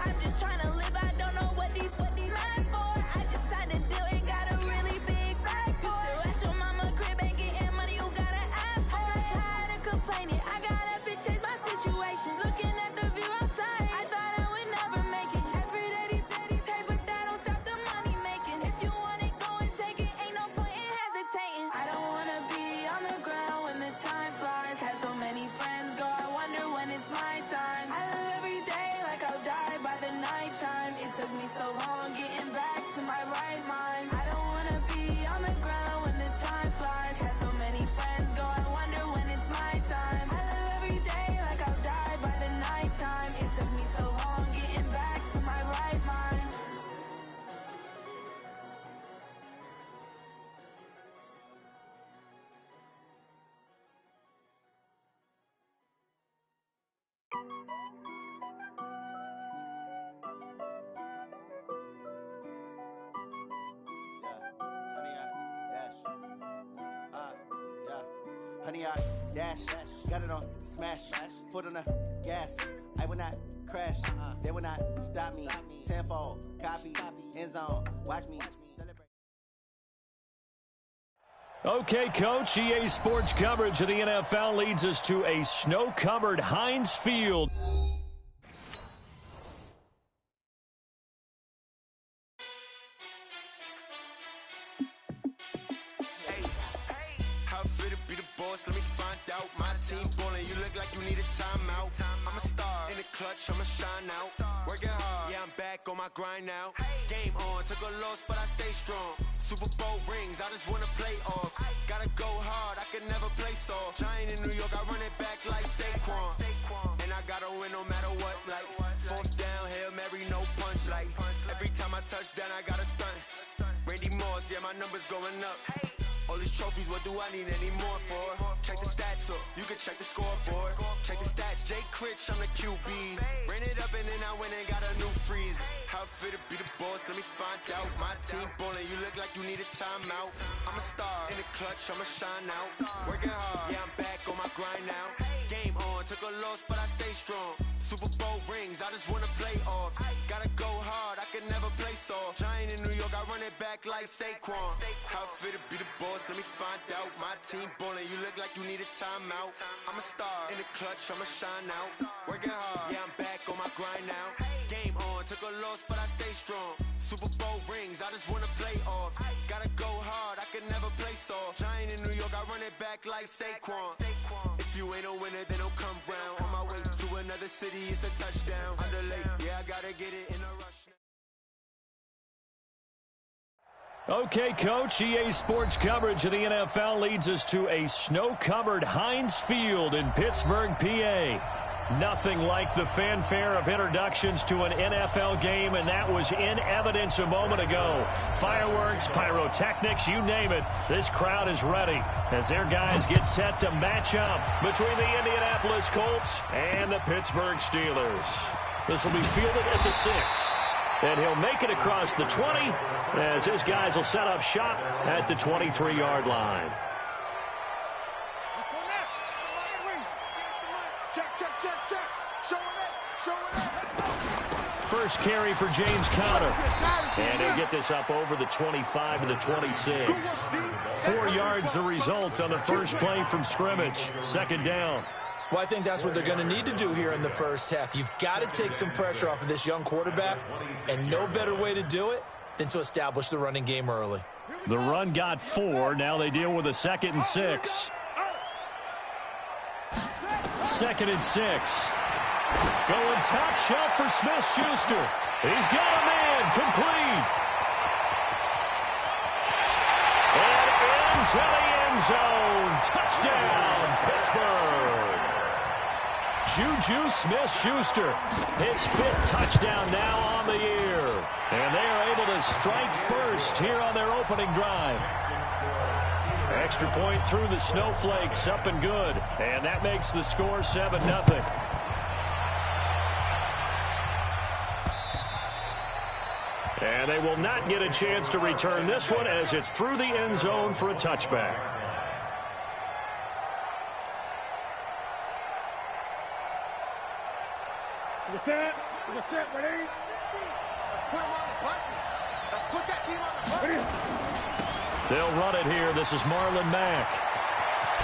I'm just trying to live, I don't know what these mad for. I just signed a deal and got a really big bag for it. You still at your mama crib, ain't getting money, you gotta ask for it. I got tired of complaining, I gotta bitch change my situation. Looking at the view outside, I thought I would never make it. Every day these take, but that don't stop the money making. If you want it, go and take it, ain't no point in hesitating. I don't wanna be on the ground when the time flies. Had so many friends go, I wonder when it's my time. I live every day like I'll die by the nighttime. It took me so long getting back to my right mind. I don't wanna be on the ground when the time flies. Had so many friends go, I wonder when it's my time. I live every day like I'll die by the nighttime. It took me so long getting back to my right mind. Honey, I dash, got it on smash, foot on the gas. I will not crash, they will not stop me. Tenfold, copy, end zone, watch me celebrate. Okay, Coach, EA Sports coverage of the NFL leads us to a snow-covered Heinz Field. Let me find out. My team ballin', you look like you need a timeout. I'm a star in the clutch, I'ma shine out. Working hard, yeah, I'm back on my grind now. Game on, took a loss, but I stay strong. Super Bowl rings, I just wanna play off. Gotta go hard, I can never play soft. Giant in New York, I run it back like Saquon. And I gotta win no matter what, like fourth down, Hail Mary, no punch. Like every time I touch down, I gotta stunt. Randy Moss, yeah, my number's going up. All these trophies, what do I need any more for? Check the stats up, you can check the scoreboard. Check the stats, Jay Critch, I'm the QB. Ran it up and then I went and got a new freeze. How it fit to be the boss, let me find out. My team ballin', you look like you need a timeout. I'm a star in the clutch, I'ma shine out. Working hard, yeah, I'm back on my grind now. Game on, took a loss, but I stay strong. Super Bowl rings, I just wanna play off. Gotta go hard, I can never play soft. Giant in New York, I run it back like Saquon. How it fit to be the boss, let me find out. My team ballin', you look like you need a timeout. I'm a star in the clutch, I'ma shine out. Working hard, yeah, I'm back on my grind now. Game on, took a loss, but I stay strong. Super Bowl rings, I just wanna play off. Gotta go hard, I can never play soft. Giant in New York, I run it back like Saquon. If you ain't a winner, then don't come round. On my way to another city, it's a touchdown. Underlay, yeah, I gotta get it in a rush. Okay, Coach, EA Sports coverage of the NFL leads us to a snow-covered Heinz Field in Pittsburgh, PA. Nothing like the fanfare of introductions to an NFL game, and that was in evidence a moment ago. Fireworks, pyrotechnics, you name it. This crowd is ready as their guys get set to match up between the Indianapolis Colts and the Pittsburgh Steelers. This will be fielded at the 6. And he'll make it across the 20 as his guys will set up shop at the 23-yard line. First carry for James Conner. And he'll get this up over the 25 to the 26. 4 yards the result on the first play from scrimmage. Second down. Well, I think that's what they're going to need to do here in the first half. You've got to take some pressure off of this young quarterback, and no better way to do it than to establish the running game early. The run got 4. Now they deal with a 2nd and 6. 2nd and 6. Going top shelf for Smith-Schuster. He's got a man complete. And into the end zone. Touchdown, Pittsburgh. Juju Smith-Schuster, his 5th touchdown now on the year. And they are able to strike first here on their opening drive. Extra point through the snowflakes, up and good. And that makes the score 7-0. And they will not get a chance to return this one as it's through the end zone for a touchback. That's it, ready? Let's put him on the buses. Let's put that team on the buses. They'll run it here. This is Marlon Mack.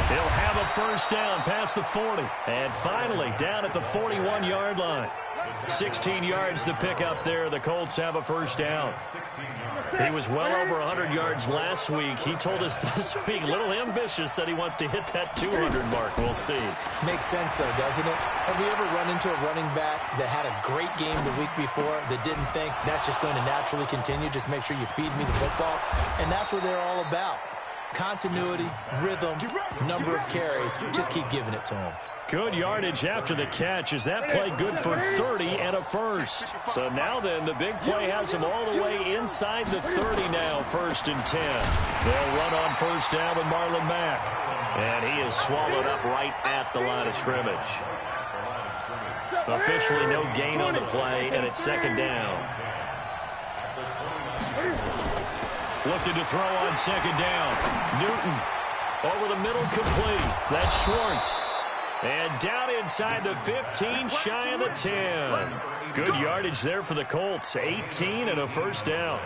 He'll have a first down past the 40. And finally, down at the 41-yard line. 16 yards to pick up there. The Colts have a first down. He was well over 100 yards last week. He told us this week, a little ambitious, said he wants to hit that 200 mark. We'll see. Makes sense, though, doesn't it? Have we ever run into a running back that had a great game the week before that didn't think that's just going to naturally continue? Just make sure you feed me the football. And that's what they're all about. Continuity, rhythm, number of carries. Just keep giving it to him. Good yardage after the catch. Is that play good for 30 and a first? So now then, the big play has him all the way inside the 30 now, 1st and 10. They'll run on first down with Marlon Mack. And he is swallowed up right at the line of scrimmage. Officially no gain on the play, and it's 2nd down. Looking to throw on 2nd down. Newton over the middle, complete. That's Schwartz. And down inside the 15, shy of the 10. Good yardage there for the Colts. 18 and a first down.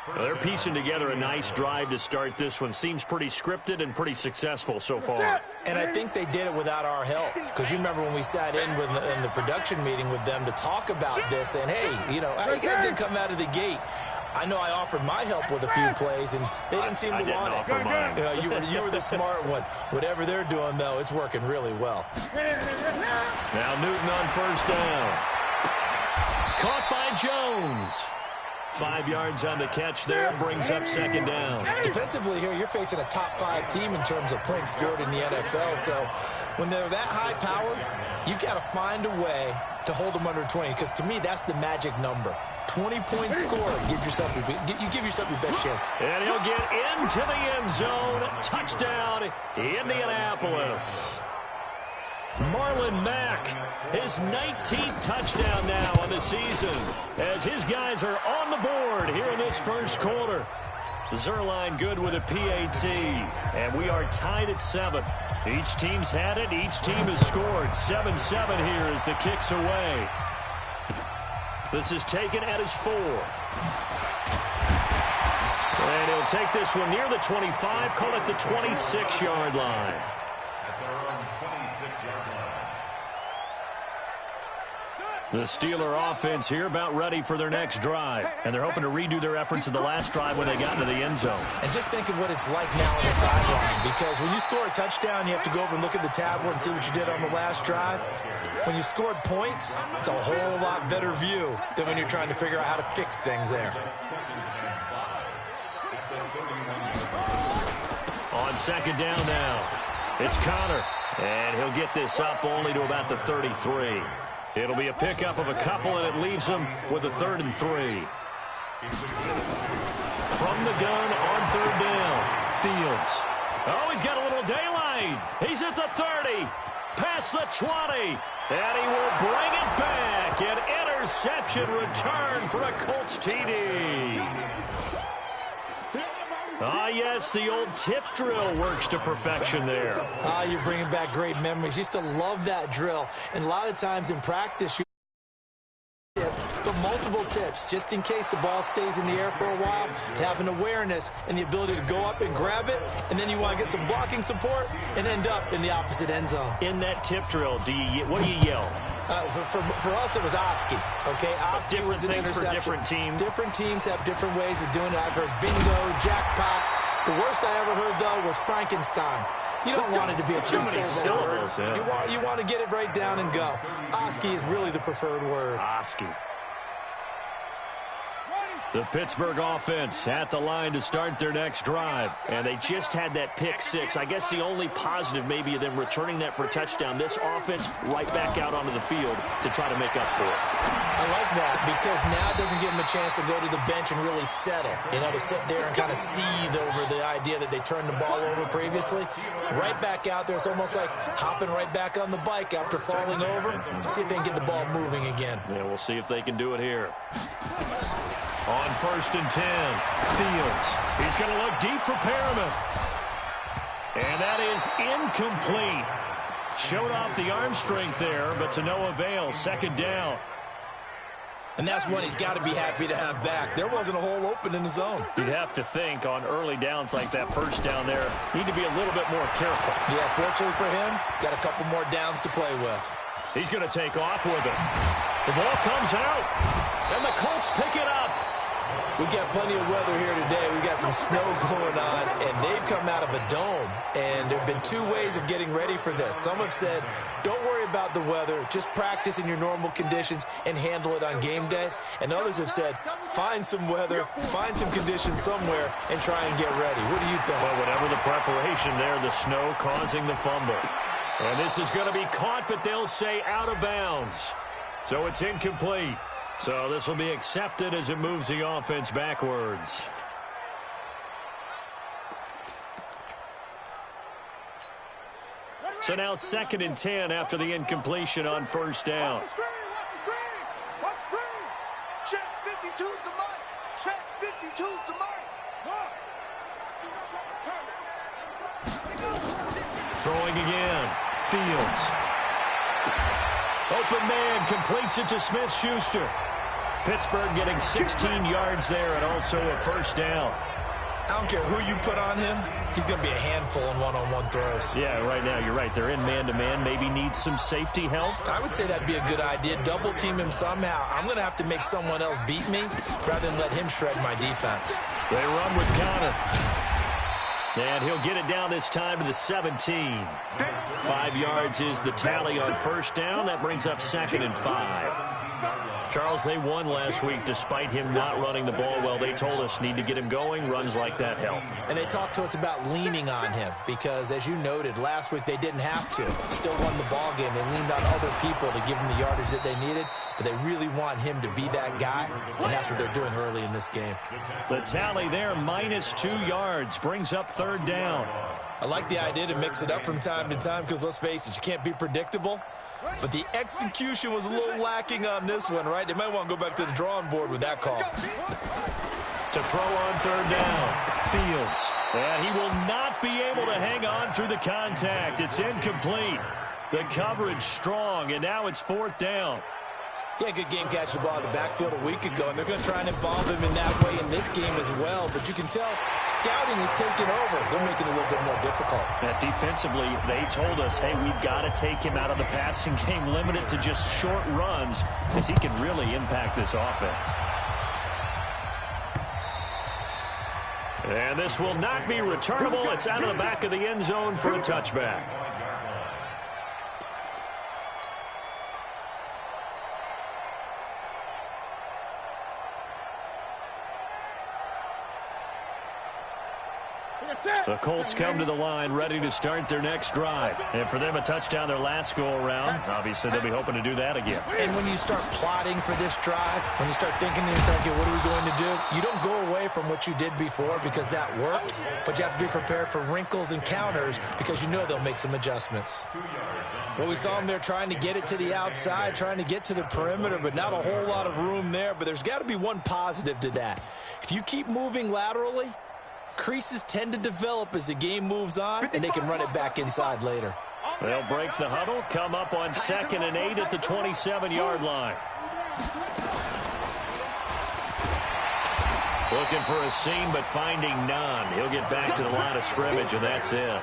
Well, they're piecing together a nice drive to start this one. Seems pretty scripted and pretty successful so far. And I think they did it without our help. Because you remember when we sat in the production meeting with them to talk about this. And, hey, you know, how you guys didn't come out of the gate? I know I offered my help with a few plays, and they didn't seem to want it. Offer mine. You were the smart one. Whatever they're doing, though, it's working really well. Now Newton on first down. Caught by Jones. 5 yards on the catch there, brings up 2nd down. Defensively here, you're facing a top 5 team in terms of points scored in the NFL. So when they're that high-powered, you've got to find a way to hold them under 20. Because to me, that's the magic number. 20 points scored. You give yourself your best chance. And he'll get into the end zone. Touchdown, Indianapolis. Marlon Mack, his 19th touchdown now on the season, as his guys are on the board here in this first quarter. Zuerlein good with a PAT, and we are tied at 7. Each team's had it. Each team has scored. 7-7 here as the kick's away. This is taken at his 4. And he'll take this one near the 25, call it the 26-yard line. The Steeler offense here about ready for their next drive. And they're hoping to redo their efforts in the last drive when they got into the end zone. And just think of what it's like now on the sideline. Because when you score a touchdown, you have to go over and look at the tablet and see what you did on the last drive. When you scored points, it's a whole lot better view than when you're trying to figure out how to fix things there. On 2nd down now, it's Connor. And he'll get this up only to about the 33. It'll be a pickup of a couple, and it leaves him with a 3rd and 3. From the gun on 3rd down, Fields. Oh, he's got a little daylight. He's at the 30, past the 20, and he will bring it back. An interception return for a Colts TD. Ah, yes, the old tip drill works to perfection there. Ah, you're bringing back great memories. Used to love that drill. And a lot of times in practice, but multiple tips, just in case the ball stays in the air for a while, to have an awareness and the ability to go up and grab it, and then you want to get some blocking support and end up in the opposite end zone. In that tip drill, what do you yell? For us, it was Oski. Okay, Oski was an interception. For different teams. Different teams have different ways of doing it. I've heard bingo, jackpot. The worst I ever heard, though, was Frankenstein. You don't want it to be a three-syllable word. Yeah. You want to get it right down and go. Oski is really the preferred word. Oski. The Pittsburgh offense at the line to start their next drive. And they just had that pick 6. I guess the only positive maybe of them returning that for a touchdown. This offense right back out onto the field to try to make up for it. I like that because now it doesn't give them a chance to go to the bench and really settle. You know, to sit there and kind of seethe over the idea that they turned the ball over previously. Right back out there. It's almost like hopping right back on the bike after falling over. See if they can get the ball moving again. Yeah, we'll see if they can do it here. On 1st and 10, Fields. He's going to look deep for Perriman. And that is incomplete. Showed off the arm strength there, but to no avail. 2nd down. And that's one he's got to be happy to have back. There wasn't a hole open in the zone. You'd have to think on early downs like that first down there, need to be a little bit more careful. Yeah, fortunately for him, got a couple more downs to play with. He's going to take off with it. The ball comes out, and the Colts pick it up. We got plenty of weather here today. We got some snow going on, and they've come out of a dome. And there have been two ways of getting ready for this. Some have said, don't worry about the weather. Just practice in your normal conditions and handle it on game day. And others have said, find some weather, find some conditions somewhere, and try and get ready. What do you think? Well, whatever the preparation there, the snow causing the fumble. And this is going to be caught, but they'll say out of bounds. So it's incomplete. So this will be accepted as it moves the offense backwards. So now 2nd and 10 after the incompletion on first down. Watch the screen. Check 52's the mic. Check 52's the mic. Throwing again. Fields. Open man completes it to Smith-Schuster. Pittsburgh getting 16 yards there and also a first down. I don't care who you put on him. He's going to be a handful in one-on-one throws. Yeah, right now you're right. They're in man-to-man. Maybe needs some safety help. I would say that'd be a good idea. Double team him somehow. I'm going to have to make someone else beat me rather than let him shred my defense. They run with Connor. And he'll get it down this time to the 17. 5 yards is the tally on first down. That brings up 2nd and 5. Charles, they won last week despite him not running the ball well. They told us need to get him going. Runs like that help. And they talked to us about leaning on him because, as you noted, last week they didn't have to. Still won the ball game. They leaned on other people to give them the yardage that they needed, but they really want him to be that guy, and that's what they're doing early in this game. The tally there, -2 yards, brings up 3rd down. I like the idea to mix it up from time to time because, let's face it, you can't be predictable. But the execution was a little lacking on this one, right? They might want to go back to the drawing board with that call. To throw on 3rd down, Fields. And he will not be able to hang on through the contact. It's incomplete. The coverage strong, and now it's 4th down. Yeah, good game catching the ball in the backfield a week ago, and they're going to try and involve him in that way in this game as well. But you can tell scouting is taking over. They're making it a little bit more difficult. Defensively, they told us, hey, we've got to take him out of the passing game, limit it to just short runs, because he can really impact this offense. And this will not be returnable. It's out of the back of the end zone for a touchback. The Colts come to the line ready to start their next drive. And for them, a touchdown their last go-around. Obviously, they'll be hoping to do that again. And when you start plotting for this drive, when you start thinking to yourself, okay, what are we going to do? You don't go away from what you did before because that worked, but you have to be prepared for wrinkles and counters because you know they'll make some adjustments. Well, we saw them there trying to get it to the outside, trying to get to the perimeter, but not a whole lot of room there. But there's got to be one positive to that. If you keep moving laterally, creases tend to develop as the game moves on, and they can run it back inside later. They'll break the huddle, come up on 2nd and 8 at the 27-yard line. Looking for a seam, but finding none. He'll get back to the line of scrimmage, and that's it.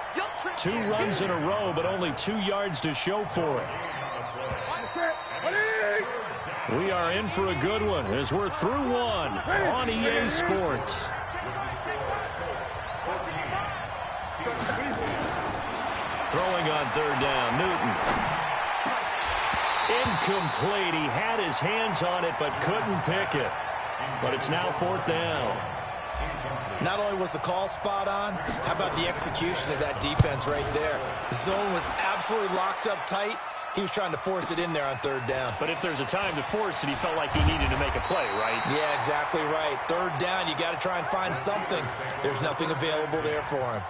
2 runs in a row, but only 2 yards to show for it. We are in for a good one as we're through one on EA Sports. Throwing on 3rd down, Newton. Incomplete. He had his hands on it but couldn't pick it. But it's now 4th down. Not only was the call spot on, how about the execution of that defense right there? The zone was absolutely locked up tight. He was trying to force it in there on 3rd down. But if there's a time to force it, he felt like he needed to make a play, right? Yeah, exactly right. 3rd down, you got to try and find something. There's nothing available there for him.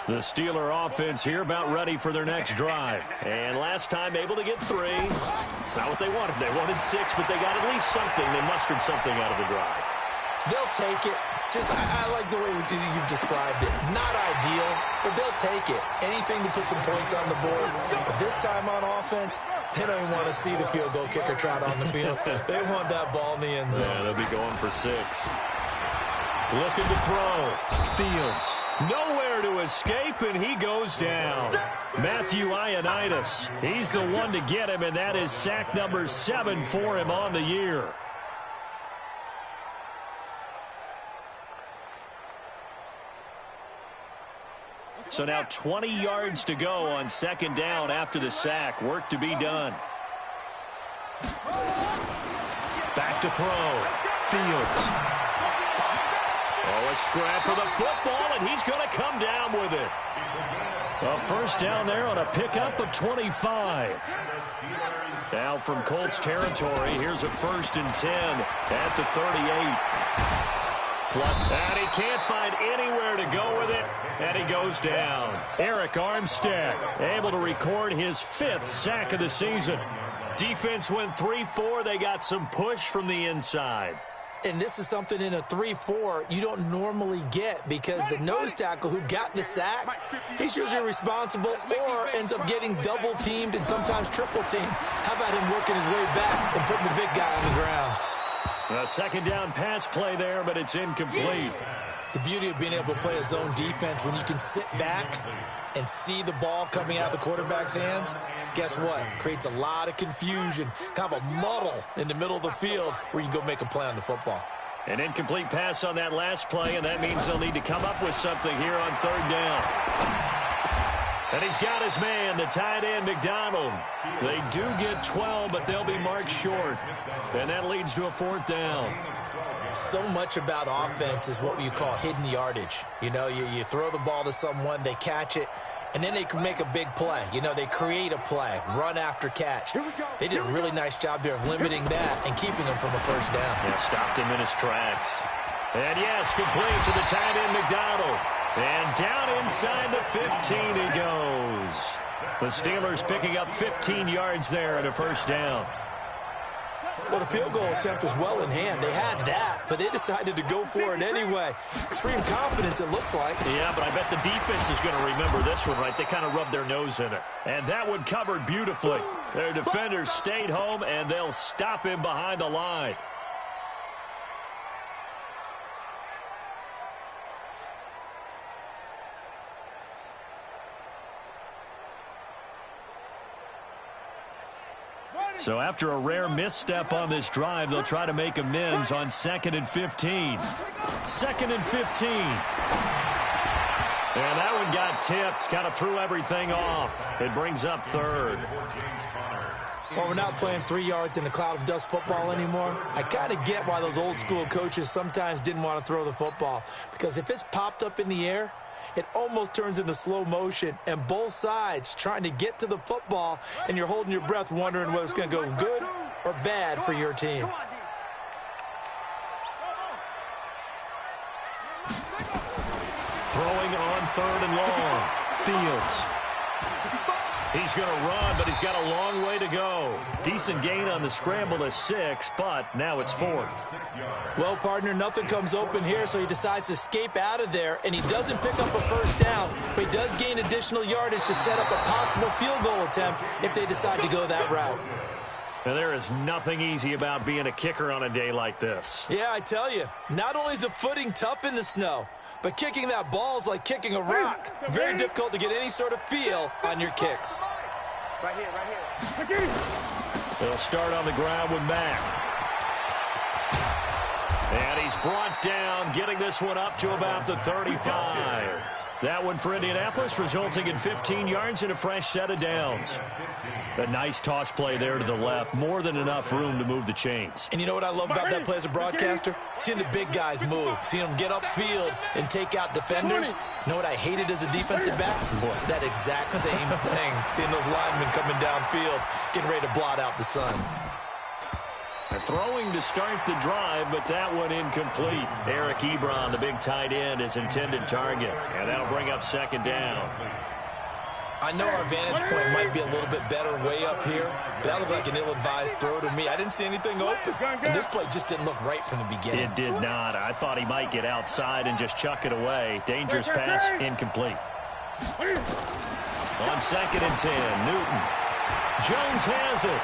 The Steeler offense here about ready for their next drive. And last time able to get 3. It's not what they wanted. They wanted 6, but they got at least something. They mustered something out of the drive. They'll take it. I like the way you've described it. Not ideal, but they'll take it. Anything to put some points on the board. But this time on offense, they don't even want to see the field goal kicker trot on the field. They want that ball in the end zone. Yeah, they'll be going for 6. Looking to throw. Fields. Nowhere to escape, and he goes down. Matthew Ioannidis. He's the one to get him, and that is sack number 7 for him on the year. So now 20 yards to go on second down after the sack. Work to be done. Back to throw. Fields. Oh, a scrap for the football, and he's going to come down with it. A first down there on a pickup of 25. Now from Colts territory, here's a 1st and 10 at the 38. And he can't find anywhere to go with it, and he goes down. Eric Armstead able to record his 5th sack of the season. Defense went 3-4. They got some push from the inside. And this is something in a 3-4 you don't normally get, because the nose tackle who got the sack, he's usually responsible or ends up getting double-teamed and sometimes triple-teamed. How about him working his way back and putting the big guy on the ground? A second down pass play there, but it's incomplete. The beauty of being able to play a zone defense when you can sit back and see the ball coming out of the quarterback's hands, guess what? Creates a lot of confusion, kind of a muddle in the middle of the field where you can go make a play on the football. An incomplete pass on that last play, and that means they'll need to come up with something here on 3rd down. And he's got his man, the tight end, McDonald. They do get 12, but they'll be marked short. And that leads to a 4th down. So much about offense is what you call hidden yardage. You know, you throw the ball to someone, they catch it, and then they can make a big play. You know, they create a play, run after catch. They did a really nice job there of limiting that and keeping him from a 1st down. Yeah, stopped him in his tracks. And yes, complete to the tight end, McDonald. And down inside the 15 he goes. The Steelers picking up 15 yards there at a 1st down. Well, the field goal attempt was well in hand. They had that, but they decided to go for it anyway. Extreme confidence, it looks like. Yeah, but I bet the defense is going to remember this one, right? They kind of rubbed their nose in it. And that one covered beautifully. Their defenders stayed home, and they'll stop him behind the line. So after a rare misstep on this drive, they'll try to make amends on 2nd and 15. 2nd and 15. And that one got tipped, kind of threw everything off. It brings up 3rd. Well, we're not playing 3 yards in a cloud of dust football anymore. I kind of get why those old school coaches sometimes didn't want to throw the football. Because if it's popped up in the air, it almost turns into slow motion, and both sides trying to get to the football, and you're holding your breath wondering whether it's going to go good or bad for your team. Throwing on 3rd and long. Fields. He's going to run, but he's got a long way to go. Decent gain on the scramble to 6, but now it's 4th. Well, partner, nothing comes open here, so he decides to escape out of there, and he doesn't pick up a 1st down, but he does gain additional yardage to set up a possible field goal attempt if they decide to go that route. Now, there is nothing easy about being a kicker on a day like this. Yeah, I tell you, not only is the footing tough in the snow, but kicking that ball is like kicking a rock. Very difficult to get any sort of feel on your kicks. Right here. They'll start on the ground with Mack. And he's brought down, getting this one up to about the 35. That one for Indianapolis, resulting in 15 yards and a fresh set of downs. A nice toss play there to the left. More than enough room to move the chains. And you know what I love about that play as a broadcaster? Seeing the big guys move. Seeing them get upfield and take out defenders. You know what I hated as a defensive back? That exact same thing. Seeing those linemen coming downfield, getting ready to blot out the sun. They're throwing to start the drive, but that one incomplete. Eric Ebron, the big tight end, his intended target. And that'll bring up 2nd down. I know our vantage point might be a little bit better way up here, but that looked like an ill-advised throw to me. I didn't see anything open, and this play just didn't look right from the beginning. It did not. I thought he might get outside and just chuck it away. Dangerous pass, incomplete. On 2nd and 10, Newton. Jones has it.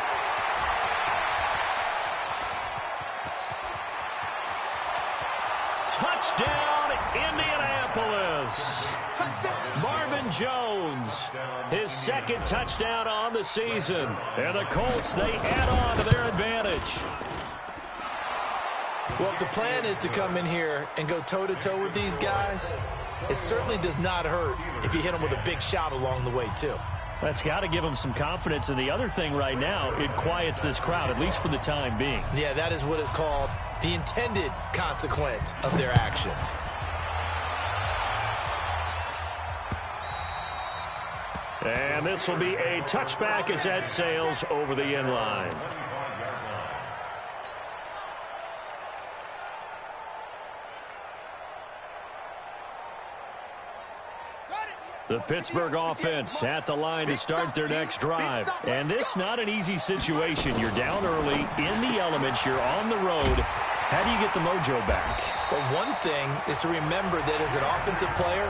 Touchdown, Indianapolis. Marvin Jones, his 2nd touchdown on the season. And the Colts, they add on to their advantage. Well, if the plan is to come in here and go toe-to-toe with these guys, it certainly does not hurt if you hit them with a big shot along the way, too. That's got to give them some confidence. And the other thing right now, it quiets this crowd, at least for the time being. Yeah, that is what is called the intended consequence of their actions. And this will be a touchback as that sails over the end line. The Pittsburgh offense at the line to start their next drive. And this not an easy situation. You're down early, in the elements, you're on the road. How do you get the mojo back? Well, one thing is to remember that as an offensive player,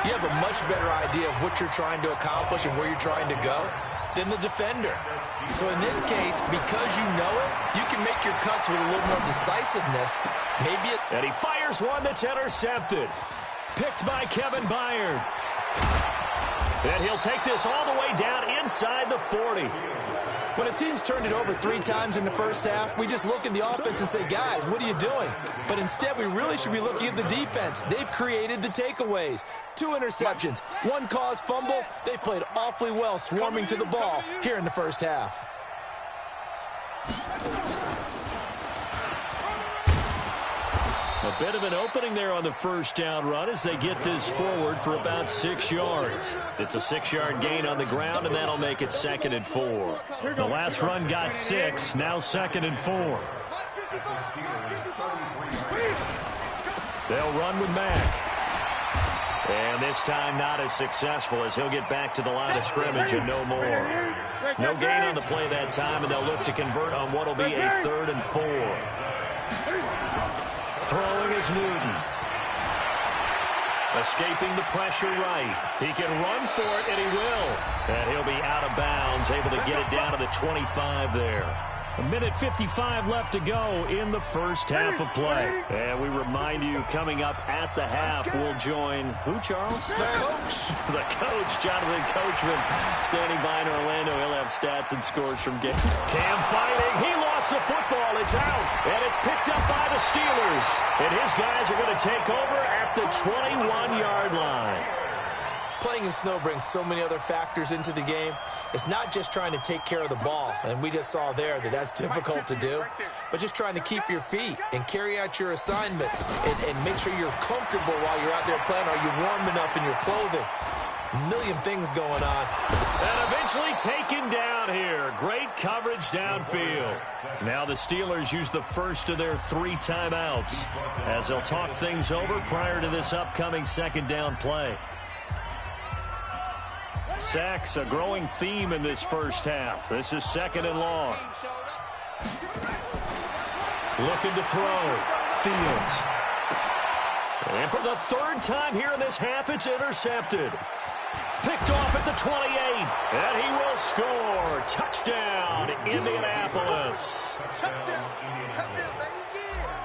you have a much better idea of what you're trying to accomplish and where you're trying to go than the defender. So in this case, because you know it, you can make your cuts with a little more decisiveness. And he fires one that's intercepted. Picked by Kevin Byard. And he'll take this all the way down inside the 40. When a team's turned it over 3 times in the first half, we just look at the offense and say, guys, what are you doing? But instead, we really should be looking at the defense. They've created the takeaways. 2 interceptions, 1 caused fumble. They played awfully well swarming to the ball here in the first half. A bit of an opening there on the first down run as they get this forward for about 6 yards. It's a 6-yard gain on the ground, and that'll make it 2nd and 4. The last run got 6, now 2nd and 4. They'll run with Mack. And this time not as successful as he'll get back to the line of scrimmage and no more. No gain on the play that time, and they'll look to convert on what will be a 3rd and 4. Throwing is Newton. Escaping the pressure right. He can run for it, and he will. And he'll be out of bounds, able to get it down to the 25 there. 1:55 left to go in the first half of play. And we remind you, coming up at the half, we'll join who, Charles? The coach. The coach, Jonathan Coachman, standing by in Orlando. He'll have stats and scores from game. Cam fighting. He lost the football. It's out. And it's picked up by the Steelers. And his guys are going to take over at the 21-yard line. Playing in snow brings so many other factors into the game. It's not just trying to take care of the ball, and we just saw there that that's difficult to do, but just trying to keep your feet and carry out your assignments and make sure you're comfortable while you're out there playing. Are you warm enough in your clothing? A million things going on. And eventually taken down here. Great coverage downfield. Now the Steelers use the first of their 3 timeouts as they'll talk things over prior to this upcoming 2nd down play. Sacks, a growing theme in this first half. This is 2nd and long. Looking to throw. Fields. And for the 3rd time here in this half, it's intercepted. Picked off at the 28. And he will score. Touchdown, Indianapolis.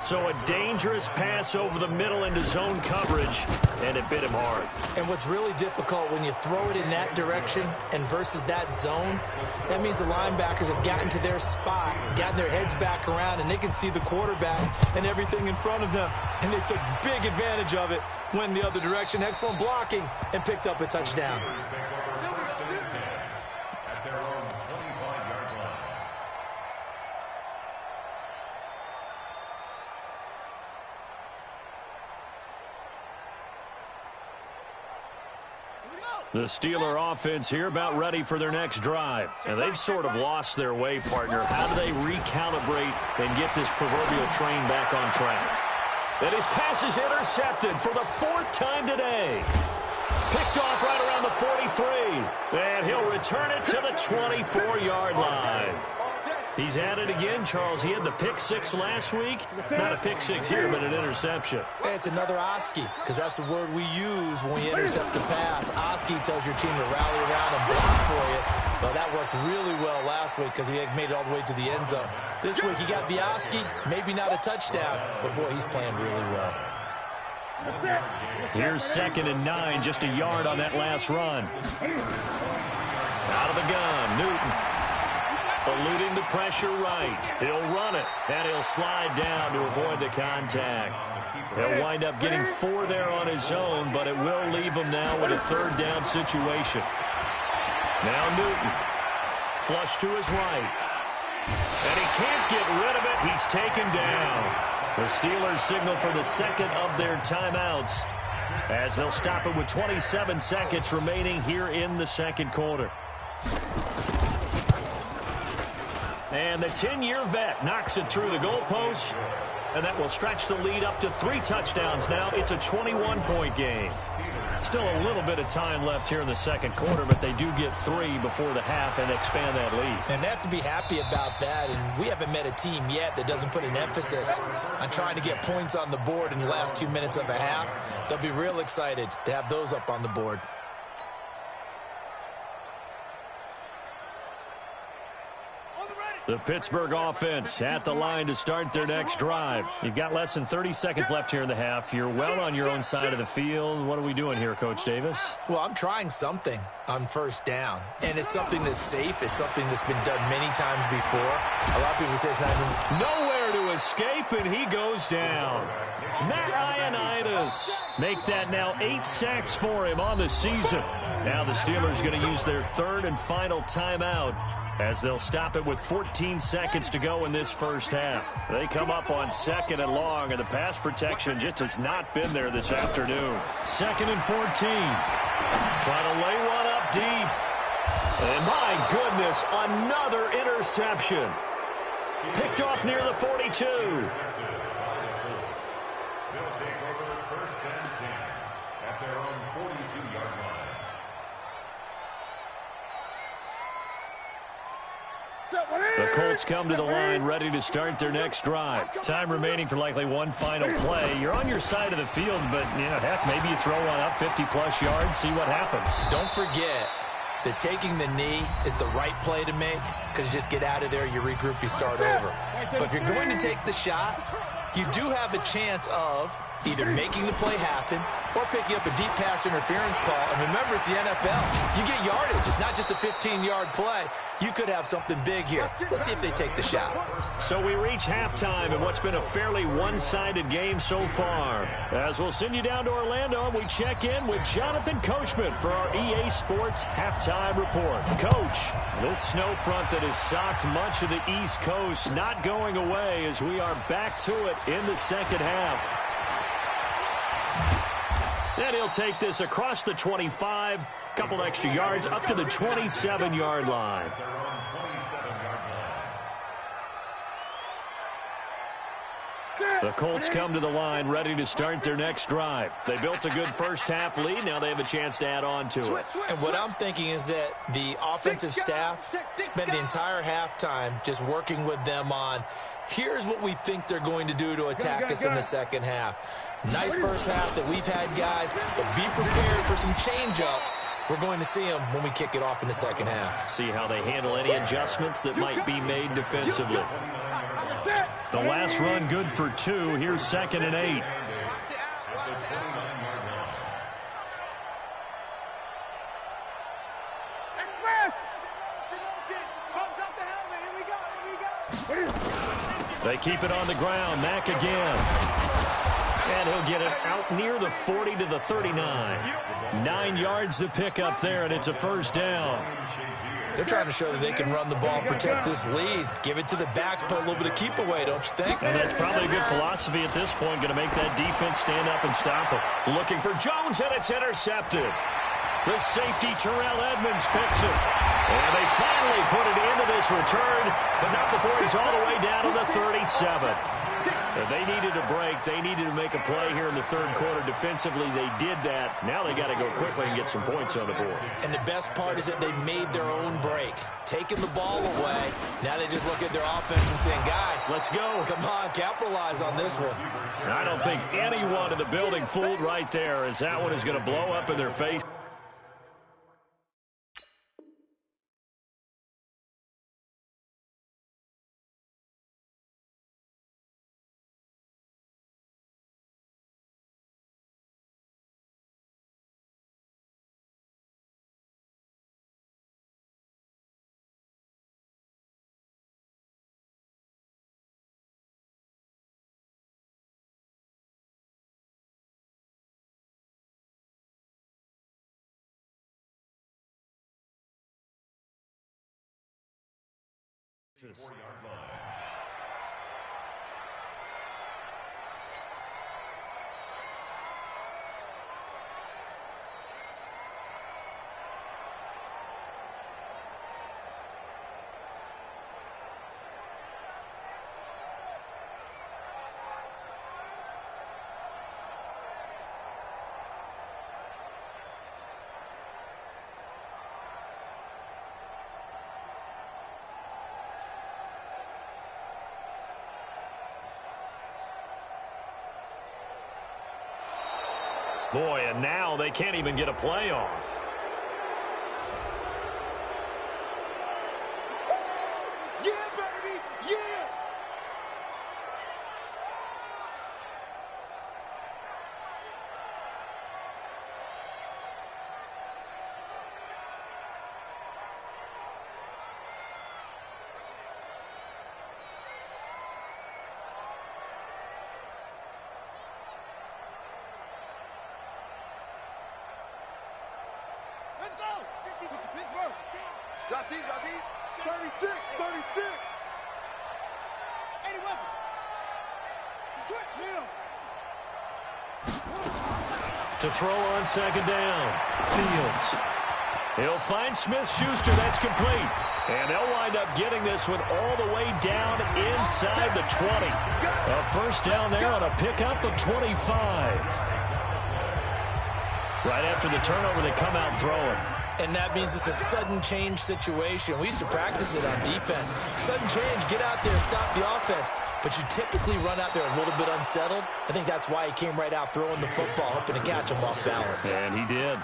So a dangerous pass over the middle into zone coverage, and it bit him hard. And what's really difficult when you throw it in that direction and versus that zone, that means the linebackers have gotten to their spot, gotten their heads back around, and they can see the quarterback and everything in front of them. And they took big advantage of it, went the other direction. Excellent blocking, and picked up a touchdown. The Steeler offense here about ready for their next drive. And they've sort of lost their way, partner. How do they recalibrate and get this proverbial train back on track? And his pass is intercepted for the 4th time today. Picked off right around the 43. And he'll return it to the 24-yard line. He's at it again, Charles. He had the pick six last week. Not a pick six here, but an interception. It's another Oski, because that's the word we use when we intercept the pass. Oski tells your team to rally around and block for you. Well, that worked really well last week because he had made it all the way to the end zone. This week he got the Oski, maybe not a touchdown, but boy, he's playing really well. Here's 2nd and 9, just a yard on that last run. Out of the gun, Newton. Eluding the pressure right. He'll run it, and he'll slide down to avoid the contact. He'll wind up getting 4 there on his own, but it will leave him now with a 3rd down situation. Now Newton. Flush to his right. And he can't get rid of it. He's taken down. The Steelers signal for the 2nd of their timeouts as they'll stop it with 27 seconds remaining here in the 2nd quarter. And the 10-year vet knocks it through the goalpost, and that will stretch the lead up to 3 touchdowns now. It's a 21-point game. Still a little bit of time left here in the 2nd quarter, but they do get 3 before the half and expand that lead. And they have to be happy about that, and we haven't met a team yet that doesn't put an emphasis on trying to get points on the board in the last 2 minutes of a half. They'll be real excited to have those up on the board. The Pittsburgh offense at the line to start their next drive. You've got less than 30 seconds left here in the half. You're well on your own side of the field. What are we doing here, Coach Davis? Well, I'm trying something on 1st down, and it's something that's safe. It's something that's been done many times before. A lot of people say it's not even... Nowhere to escape, and he goes down. Matt Ioannidis make that now 8 sacks for him on the season. Now the Steelers going to use their 3rd and final timeout as they'll stop it with 14 seconds to go in this first half. They come up on 2nd and long, and the pass protection just has not been there this afternoon. 2nd and 14. Trying to lay one up deep. And my goodness, another interception. Picked off near the 42. The Colts come to the line ready to start their next drive. Time remaining for likely one final play. You're on your side of the field, but, heck, maybe you throw one up 50-plus yards, see what happens. Don't forget that taking the knee is the right play to make because you just get out of there, you regroup, you start over. But if you're going to take the shot, you do have a chance of either making the play happen or picking up a deep pass interference call. And remember, it's the NFL. You get yardage. It's not just a 15-yard play. You could have something big here. Let's see if they take the shot. So we reach halftime in what's been a fairly one-sided game so far. As we'll send you down to Orlando, and we check in with Jonathan Coachman for our EA Sports Halftime Report. Coach, this snow front that has socked much of the East Coast not going away as we are back to it in the 2nd half. And he'll take this across the 25, couple extra yards, up to the 27-yard line. The Colts come to the line ready to start their next drive. They built a good first half lead. Now they have a chance to add on to it. And what I'm thinking is that the offensive staff spent the entire halftime just working with them on, here's what we think they're going to do to attack us in the 2nd half. Nice first half that we've had, guys, but be prepared for some change-ups. We're going to see them when we kick it off in the 2nd half. See how they handle any adjustments that might be made defensively. The last run good for 2. Here's 2nd and 8. They keep it on the ground. Mack again. And he'll get it out near the 40 to the 39. 9 yards to pick up there, and it's a first down. They're trying to show that they can run the ball, protect this lead, give it to the backs, put a little bit of keep away, don't you think? And that's probably a good philosophy at this point, going to make that defense stand up and stop it. Looking for Jones, and it's intercepted. The safety, Terrell Edmonds, picks it. And they finally put it into this return, but not before he's all the way down to the 37. They needed a break. They needed to make a play here in the third quarter. Defensively, they did that. Now they got to go quickly and get some points on the board. And the best part is that they made their own break. Taking the ball away. Now they just look at their offense and saying, guys, let's go. Come on, capitalize on this one. I don't think anyone in the building fooled right there, as that one is going to blow up in their face. Boy, and now they can't even get a playoff. Yeah, baby! Yeah! Let's go! Pittsburgh! Drop these, 36, 36! 80 weapons! Switch him! To throw on second down. Fields. He'll find Smith-Schuster. That's complete. And they'll wind up getting this one all the way down inside the 20. A first down there on a pickup of 25. Right after the turnover, they come out throwing. And that means it's a sudden change situation. We used to practice it on defense. Sudden change, get out there, stop the offense. But you typically run out there a little bit unsettled. I think that's why he came right out throwing the football, hoping to catch him off balance. And he did.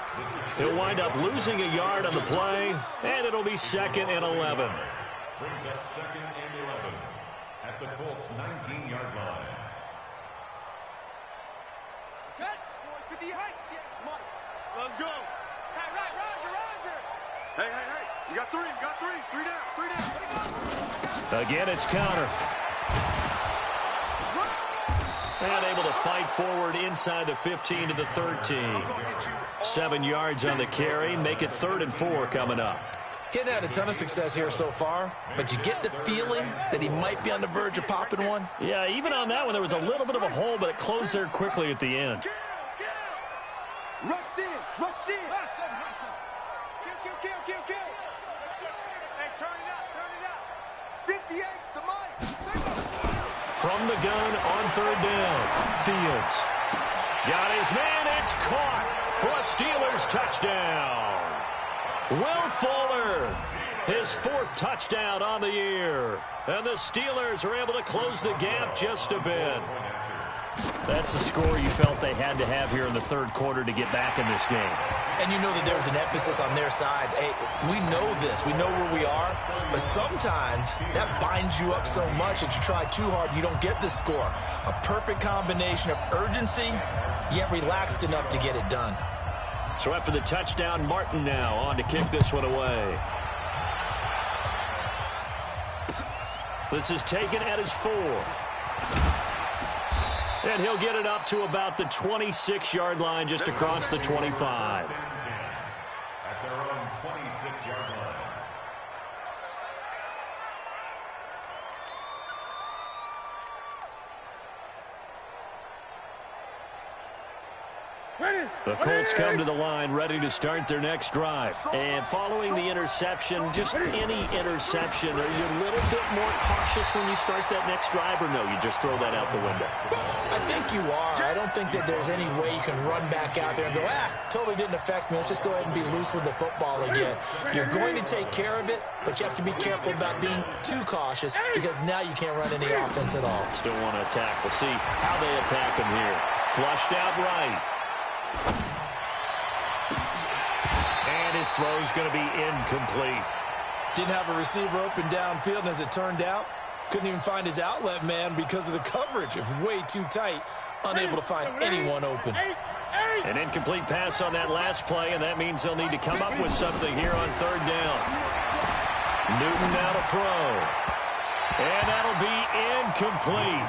He'll wind up losing a yard on the play, and it'll be 2nd and 11. Brings up 2nd and 11 at the Colts' 19-yard line. Okay, 58. Let's go. Hey, Roger. Hey. You got three. 3 down. Again, it's counter. And able to fight forward inside the 15 to the 13. 7 yards on the carry. Make it 3rd and 4 coming up. He hadn't had a ton of success here so far, but you get the feeling that he might be on the verge of popping one. Yeah, even on that one, there was a little bit of a hole, but it closed there quickly at the end. Rush in. Rush him. Kill. Hey, turn it up. 58's the mic. From the gun on 3rd down. Fields. Got his man. It's caught for a Steelers touchdown. Will Fuller, his 4th touchdown on the year. And the Steelers are able to close the gap just a bit. That's a score you felt they had to have here in the 3rd quarter to get back in this game. And you know that there was an emphasis on their side. Hey, we know this. We know where we are. But sometimes that binds you up so much that you try too hard, you don't get the score. A perfect combination of urgency, yet relaxed enough to get it done. So after the touchdown, Martin now on to kick this one away. This is taken at his 4. And he'll get it up to about the 26-yard line, just across the 25. At their own 26-yard line. The Colts come to the line ready to start their next drive. And following the interception, just any interception, are you a little bit more cautious when you start that next drive, or no, you just throw that out the window? I think you are. I don't think that there's any way you can run back out there and go, totally didn't affect me. Let's just go ahead and be loose with the football again. You're going to take care of it, but you have to be careful about being too cautious because now you can't run any offense at all. Still want to attack. We'll see how they attack him here. Flushed out right. And his throw's going to be incomplete. Didn't have a receiver open downfield, and as it turned out, couldn't even find his outlet man because of the coverage. It was way too tight, unable to find anyone open. An incomplete pass on that last play, and that means they'll need to come up with something here on third down. Newton now to throw. And that'll be incomplete.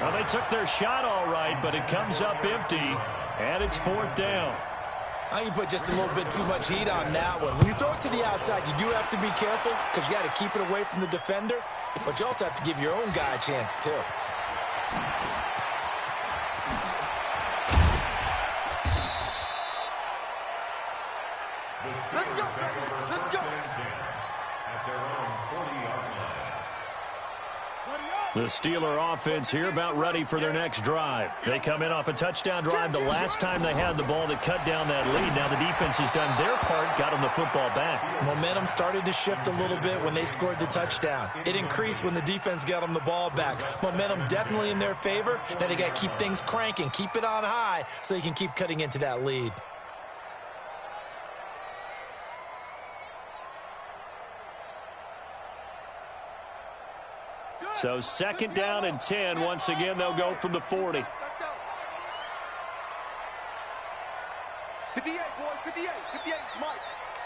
Well, they took their shot all right, but it comes up empty, and it's fourth down. I think you put just a little bit too much heat on that one. When you throw it to the outside, you do have to be careful because you got to keep it away from the defender, but you also have to give your own guy a chance, too. Let's go. Let's go. At their own 40-yard line. The Steeler offense here about ready for their next drive. They come in off a touchdown drive the last time they had the ball that cut down that lead. Now the defense has done their part, got them the football back. Momentum started to shift a little bit when they scored the touchdown. It increased when the defense got them the ball back. Momentum definitely in their favor. Now they got to keep things cranking, keep it on high so they can keep cutting into that lead. So second down and 10. Once again, they'll go from the 40. Let's go. 58, boys, 58, 58, Mike.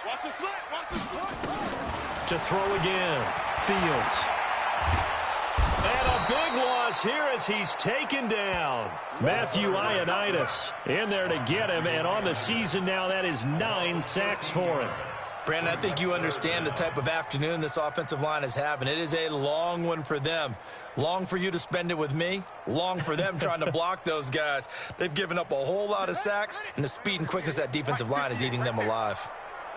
Watch the slant, watch the slant. To throw again, Fields. And a big loss here as he's taken down. Matthew Ioannidis in there to get him, and on the season now, that is 9 sacks for him. Brandon, I think you understand the type of afternoon this offensive line is having. It is a long one for them. Long for you to spend it with me. Long for them trying to block those guys. They've given up a whole lot of sacks, and the speed and quickness of that defensive line is eating them alive.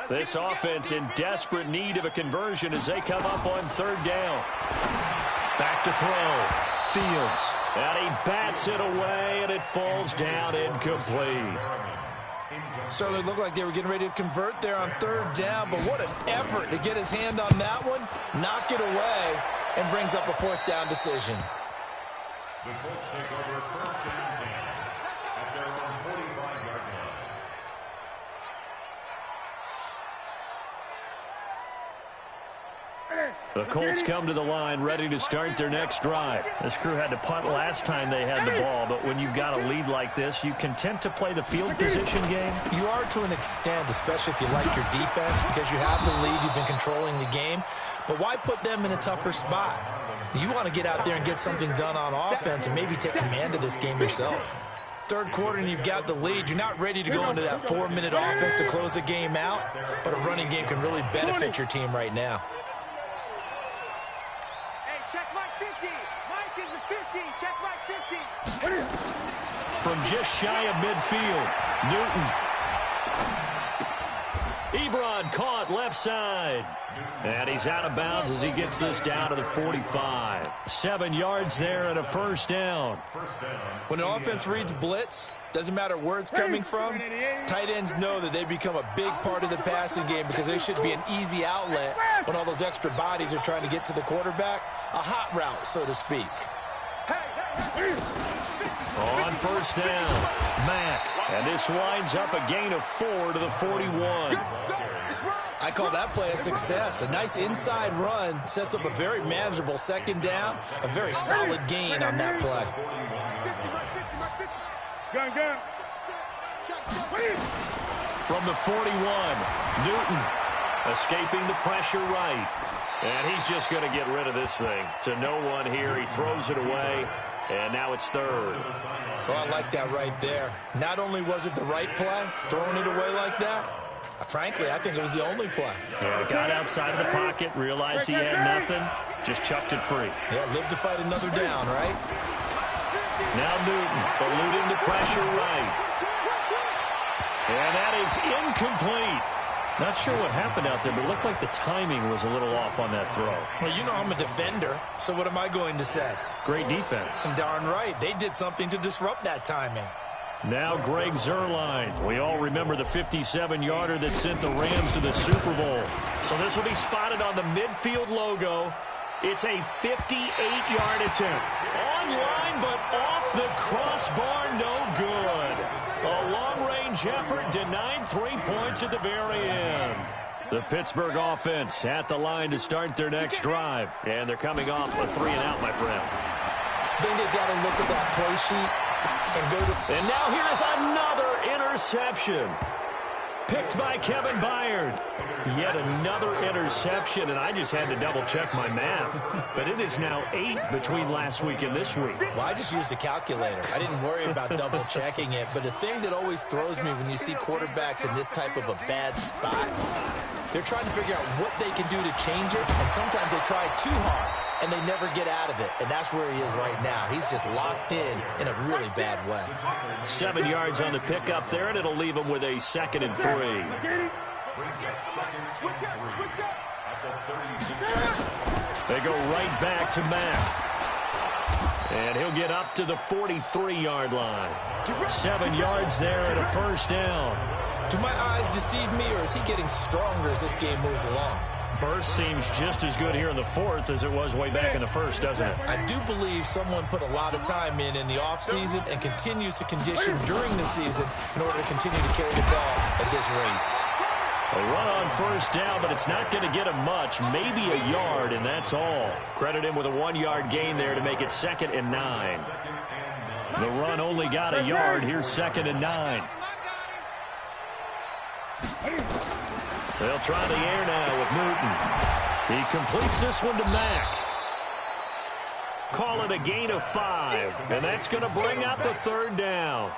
This offense in desperate need of a conversion as they come up on third down. Back to throw. Fields. And he bats it away, and it falls down incomplete. Certainly looked like they were getting ready to convert there on third down, but what an effort to get his hand on that one, knock it away, and brings up a fourth down decision. The Colts take over first and 10 at their own 45-yard line. The Colts come to the line ready to start their next drive. This crew had to punt last time they had the ball, but when you've got a lead like this, you content to play the field position game? You are to an extent, especially if you like your defense, because you have the lead, you've been controlling the game. But why put them in a tougher spot? You want to get out there and get something done on offense and maybe take command of this game yourself. Third quarter and you've got the lead. You're not ready to go into that 4-minute offense to close the game out, but a running game can really benefit your team right now. Check Mike 50. Mike is a 50. Check Mike 50. From just shy of midfield, Newton. Ebron caught left side. And he's out of bounds as he gets this down to the 45. 7 yards there and a first down. When an offense reads blitz, doesn't matter where it's coming from, tight ends know that they become a big part of the passing game because they should be an easy outlet when all those extra bodies are trying to get to the quarterback. A hot route, so to speak. On first down, Mack. And this winds up a gain of 4 to the 41. I call that play a success. A nice inside run sets up a very manageable second down. A very solid gain on that play. From the 41, Newton escaping the pressure right. And he's just going to get rid of this thing. To no one here. He throws it away. And now it's third. Well, I like that right there. Not only was it the right play, throwing it away like that, frankly, I think it was the only play. Yeah, got outside of the pocket, realized he had nothing, just chucked it free. Yeah, live to fight another down, right? Now Newton eluding the pressure right. And that is incomplete. Not sure what happened out there, but it looked like the timing was a little off on that throw. Well, you know I'm a defender, so what am I going to say? Great defense. Darn right. They did something to disrupt that timing. Now Greg Zuerlein. We all remember the 57-yarder that sent the Rams to the Super Bowl. So this will be spotted on the midfield logo. It's a 58-yard attempt. Online, but off the crossbar, no good. A long-range effort denied 3 points at the very end. The Pittsburgh offense at the line to start their next drive. And they're coming off a 3-and-out, my friend. I think they've got to look at that play sheet and go to... And now here is another interception. Picked by Kevin Byard. Yet another interception, and I just had to double-check my math. But it is now 8 between last week and this week. Well, I just used a calculator. I didn't worry about double-checking it. But the thing that always throws me when you see quarterbacks in this type of a bad spot, they're trying to figure out what they can do to change it, and sometimes they try too hard, and they never get out of it. And that's where he is right now. He's just locked in a really bad way. 7 yards on the pickup there, and it'll leave him with a 2nd and 3. They go right back to Mack. And he'll get up to the 43-yard line. 7 yards there and a first down. Do my eyes deceive me, or is he getting stronger as this game moves along? Burst seems just as good here in the fourth as it was way back in the first, doesn't it? I do believe someone put a lot of time in the offseason and continues to condition during the season in order to continue to carry the ball at this rate. A run on first down, but it's not going to get him much. Maybe a yard, and that's all. Credit him with a 1-yard gain there to make it 2nd and 9. The run only got a yard. Here's 2nd and 9. They'll try the air now with Newton. He completes this one to Mack. Call it a gain of 5, and that's going to bring up a 3rd down.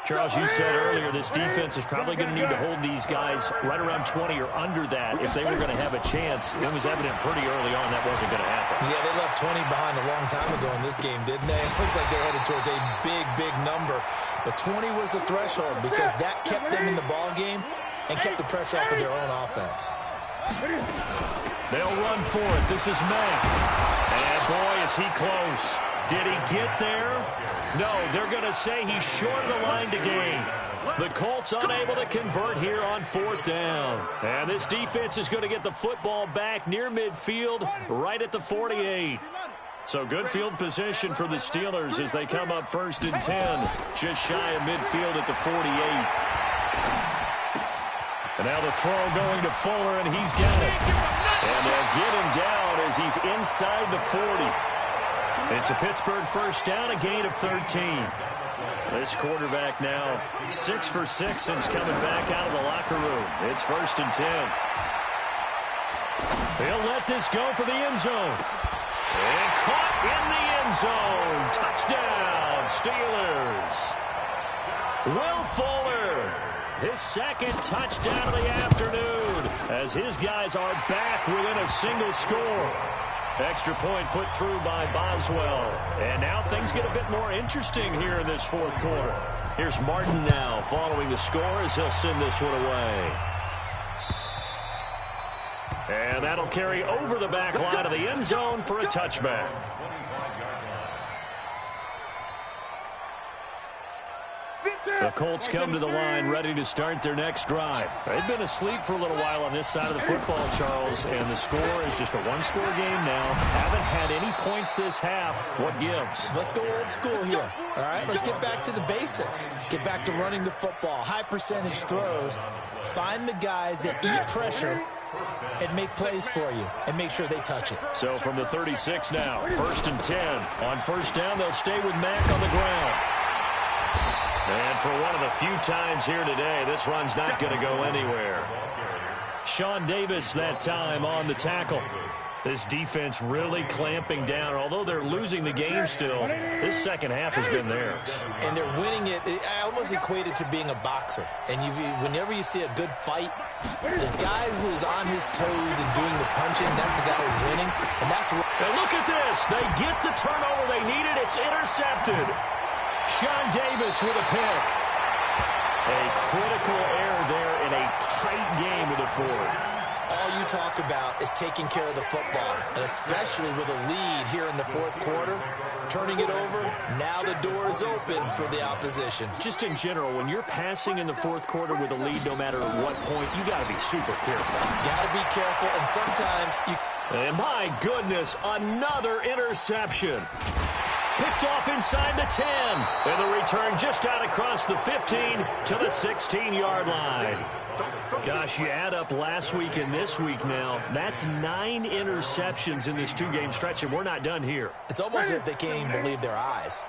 Charles, you said earlier this defense is probably going to need to hold these guys right around 20 or under that if they were going to have a chance. It was evident pretty early on that wasn't going to happen. Yeah, they left 20 behind a long time ago in this game, didn't they? It looks like they're headed towards a big, big number. But 20 was the threshold because that kept them in the ball game and kept the pressure off of their own offense. They'll run for it. This is Mack. And boy, is he close. Did he get there? No, they're going to say he's short of the line to gain. The Colts unable to convert here on 4th down. And this defense is going to get the football back near midfield, right at the 48. So good field position for the Steelers as they come up 1st and 10, just shy of midfield at the 48. And now the throw going to Fuller, and he's got it. And they'll get him down as he's inside the 40. It's a Pittsburgh first down, a gain of 13. This quarterback now 6 for 6 since coming back out of the locker room. It's 1st and 10. They'll let this go for the end zone. And caught in the end zone. Touchdown, Steelers. Will Fuller, his 2nd touchdown of the afternoon, as his guys are back within a single score. Extra point put through by Boswell. And now things get a bit more interesting here in this 4th quarter. Here's Martin now following the score as he'll send this one away. And that'll carry over the back line of the end zone for a touchback. The Colts come to the line ready to start their next drive. They've been asleep for a little while on this side of the football, Charles, and the score is just a one-score game now. Haven't had any points this half. What gives? Let's go old school here. All right, let's get back to the basics. Get back to running the football, high percentage throws. Find the guys that eat pressure and make plays for you and make sure they touch it. So from the 36 now, 1st and 10. On 1st down, they'll stay with Mack on the ground. And for one of the few times here today, this run's not going to go anywhere. Sean Davis that time on the tackle. This defense really clamping down. Although they're losing the game still, this second half has been theirs. And they're winning it. I almost equate it to being a boxer. And whenever you see a good fight, the guy who is on his toes and doing the punching, that's the guy who's winning. And that's what. And look at this. They get the turnover they needed. It's intercepted. Sean Davis with a pick. A critical error there in a tight game with the fourth. All you talk about is taking care of the football, and especially with a lead here in the fourth quarter, turning it over, now the door is open for the opposition. Just in general, when you're passing in the fourth quarter with a lead, no matter at what point, you got to be super careful. Got to be careful, and sometimes you... And my goodness, another interception. Picked off inside the 10. And the return just out across the 15 to the 16-yard line. Gosh, you add up last week and this week now. That's 9 interceptions in this two-game stretch, and we're not done here. It's almost as if they can't even believe their eyes.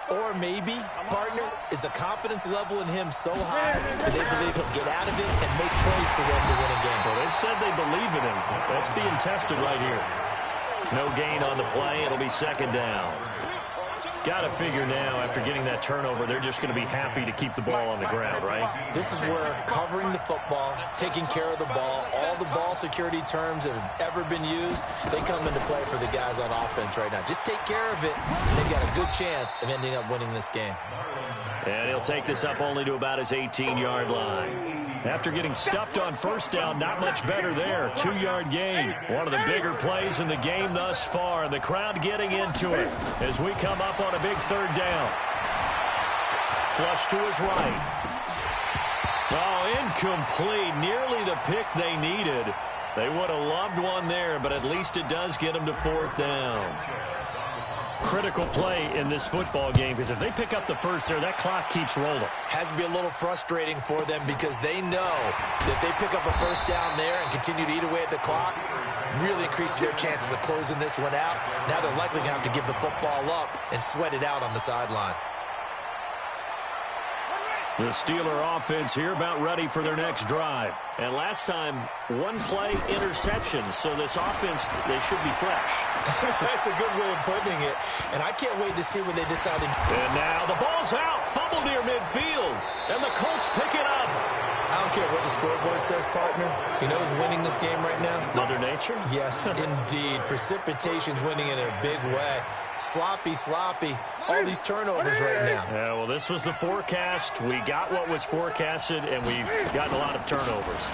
Or maybe, partner, is the confidence level in him so high that they believe he'll get out of it and make plays for them to win a game. Well, they've said they believe in him. That's being tested right here. No gain on the play. It'll be second down. Got to figure now, after getting that turnover, they're just going to be happy to keep the ball on the ground, right? This is where covering the football, taking care of the ball, all the ball security terms that have ever been used, they come into play for the guys on offense right now. Just take care of it, and they've got a good chance of ending up winning this game. And he'll take this up only to about his 18-yard line. After getting stuffed on first down, not much better there. 2-yard gain. One of the bigger plays in the game thus far. And the crowd getting into it as we come up on a big third down. Flush to his right. Oh, incomplete. Nearly the pick they needed. They would have loved one there, but at least it does get them to fourth down. Critical play in this football game, because if they pick up the first there, that clock keeps rolling. Has to be a little frustrating for them because they know that they pick up a first down there and continue to eat away at the clock, really increases their chances of closing this one out. Now they're likely going to have to give the football up and sweat it out on the sideline. The Steeler offense here about ready for their next drive. And last time, one play interception, so this offense, they should be fresh. That's a good way of putting it. And I can't wait to see what they decide to do. And now the ball's out, fumbled near midfield, and the Colts pick it up. I don't care what the scoreboard says, partner. You know who's winning this game right now? Mother Nature? Yes, indeed. Precipitation's winning in a big way. Sloppy, all these turnovers right now. Yeah, well, this was the forecast. We got what was forecasted, and we've gotten a lot of turnovers.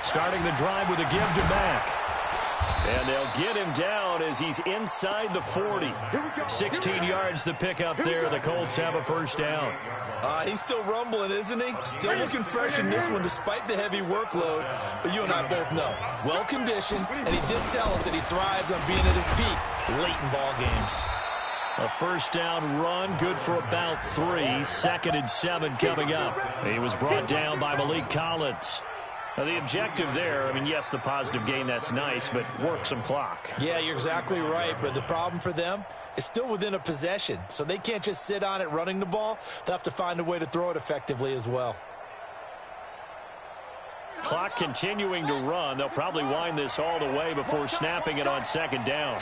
Starting the drive with a give to Mack. And they'll get him down as he's inside the 40. 16 yards to pick up there. The Colts have a first down. He's still rumbling, isn't he? Still looking fresh in this one despite the heavy workload. But you and I both know, well-conditioned, and he did tell us that he thrives on being at his peak late in ball games. A first down run, good for about 3. 2nd and 7 coming up. He was brought down by Malik Collins. Now, the objective there, I mean, yes, the positive gain, that's nice, but work some clock. Yeah, you're exactly right, but the problem for them is still within a possession, so they can't just sit on it running the ball. They'll have to find a way to throw it effectively as well. Clock continuing to run. They'll probably wind this all the way before snapping it on second down.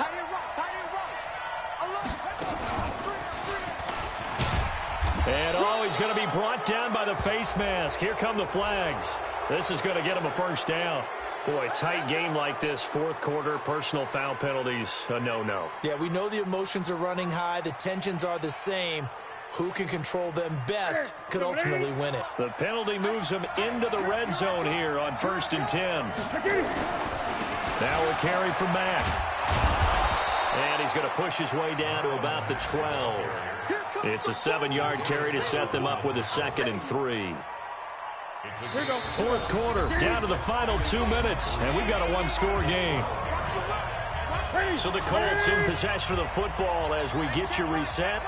And, oh, he's going to be brought down by the face mask. Here come the flags. This is going to get him a first down. Boy, tight game like this, fourth quarter, personal foul penalties, a no-no. Yeah, we know the emotions are running high. The tensions are the same. Who can control them best could ultimately win it. The penalty moves him into the red zone here on 1st and 10. Now a carry from Mack. And he's going to push his way down to about the 12. It's a 7-yard carry to set them up with a 2nd and 3. Fourth quarter, down to the final 2 minutes, and we've got a one-score game. So the Colts in possession of the football as we get you reset.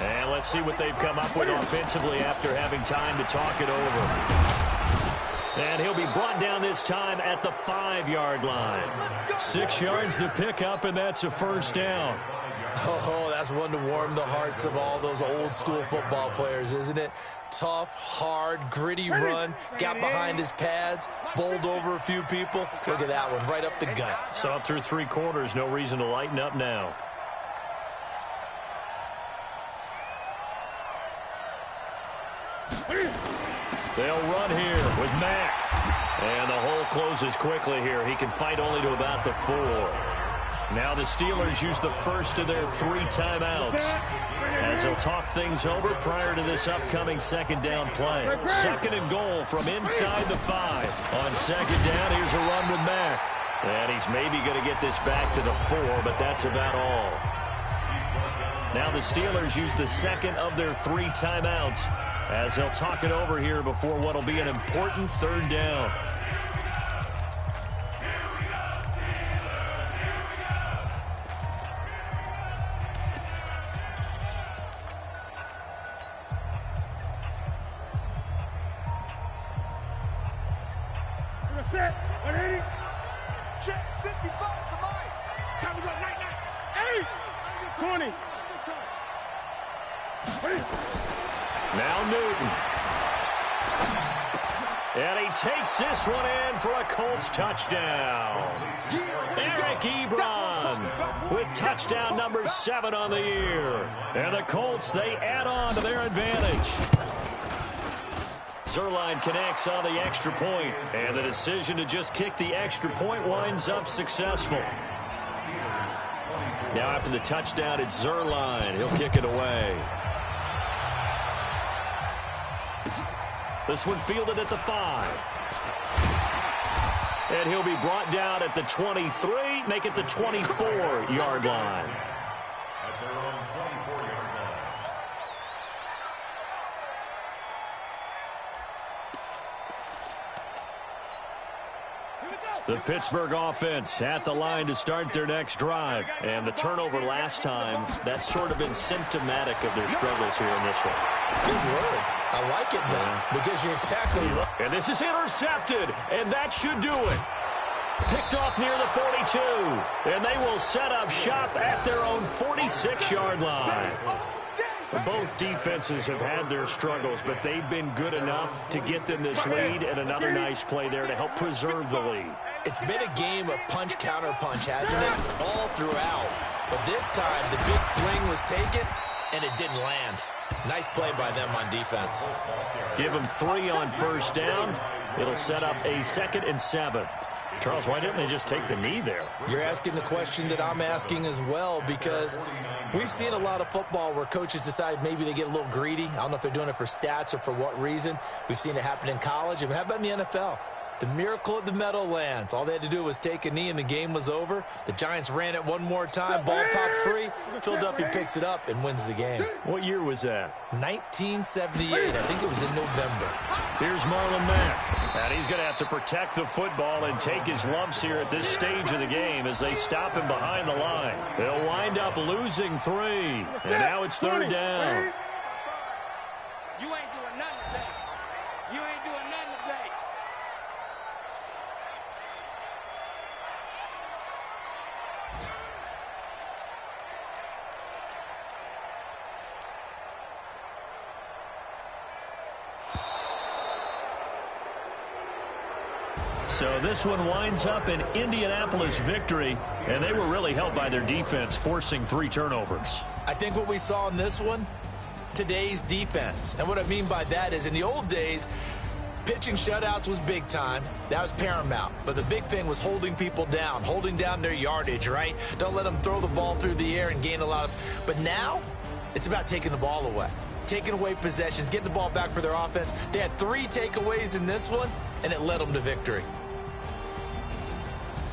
And let's see what they've come up with offensively after having time to talk it over. And he'll be brought down this time at the 5-yard line. 6 yards to pick up, and that's a first down. Oh, that's one to warm the hearts of all those old-school football players, isn't it? Tough, hard, gritty run, got behind his pads, bowled over a few people. Look at that one, right up the gut. Saw it through 3 quarters, no reason to lighten up now. They'll run here with Mack. And the hole closes quickly here. He can fight only to about the 4. Now the Steelers use the first of their 3 timeouts as they'll talk things over prior to this upcoming second down play. 2nd and goal from inside the 5. On second down, here's a run with Mack. And he's maybe going to get this back to the 4, but that's about all. Now the Steelers use the 2nd of their 3 timeouts as they'll talk it over here before what will be an important 3rd down. Set. 180. Check 55 to Mike. Time to go. 20. Now Newton. And he takes this one in for a Colts touchdown. Eric Ebron with touchdown number 7 on the year. And the Colts, they add on to their advantage. Zuerlein connects on the extra point, and the decision to just kick the extra point winds up successful. Now after the touchdown, it's Zuerlein. He'll kick it away. This one fielded at the 5. And he'll be brought down at the 23, make it the 24-yard line. At their own 24-yard line. The Pittsburgh offense at the line to start their next drive. And the turnover last time, that's sort of been symptomatic of their struggles here in this one. Good word. I like it, though, because you're exactly right. And this is intercepted, and that should do it. Picked off near the 42, and they will set up shop at their own 46-yard line. Both defenses have had their struggles, but they've been good enough to get them this lead, and another nice play there to help preserve the lead. It's been a game of punch-counter-punch, hasn't it? All throughout. But this time, the big swing was taken, and it didn't land. Nice play by them on defense. Give them 3 on first down. It'll set up a 2nd and 7. Charles, why didn't they just take the knee there? You're asking the question that I'm asking as well, because we've seen a lot of football where coaches decide maybe they get a little greedy. I don't know if they're doing it for stats or for what reason. We've seen it happen in college. And how about in the NFL? The miracle at the Meadowlands. All they had to do was take a knee and the game was over. The Giants ran it one more time. Ball popped free. Philadelphia picks it up and wins the game. What year was that? 1978. I think it was in November. Here's Marlon Mack. And he's going to have to protect the football and take his lumps here at this stage of the game as they stop him behind the line. They'll wind up losing 3. And now it's 3rd down. You ain't doing nothing today. You ain't doing nothing today. So this one winds up an Indianapolis victory, and they were really helped by their defense, forcing 3 turnovers. I think what we saw in this one, today's defense. And what I mean by that is in the old days, pitching shutouts was big time. That was paramount. But the big thing was holding people down, holding down their yardage, right? Don't let them throw the ball through the air and gain a lot of... But now, it's about taking the ball away. Taking away possessions, getting the ball back for their offense. They had 3 takeaways in this one, and it led them to victory.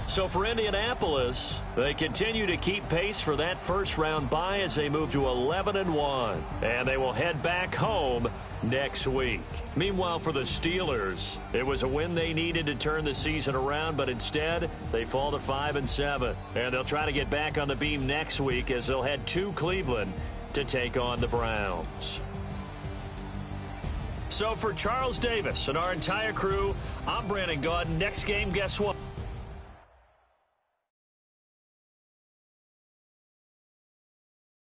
So for Indianapolis, they continue to keep pace for that first-round bye as they move to 11-1. And they will head back home next week. Meanwhile, for the Steelers, it was a win they needed to turn the season around, but instead, they fall to 5-7. And they'll try to get back on the beam next week as they'll head to Cleveland to take on the Browns. So for Charles Davis and our entire crew, I'm Brandon Gaudin. Next game, guess what?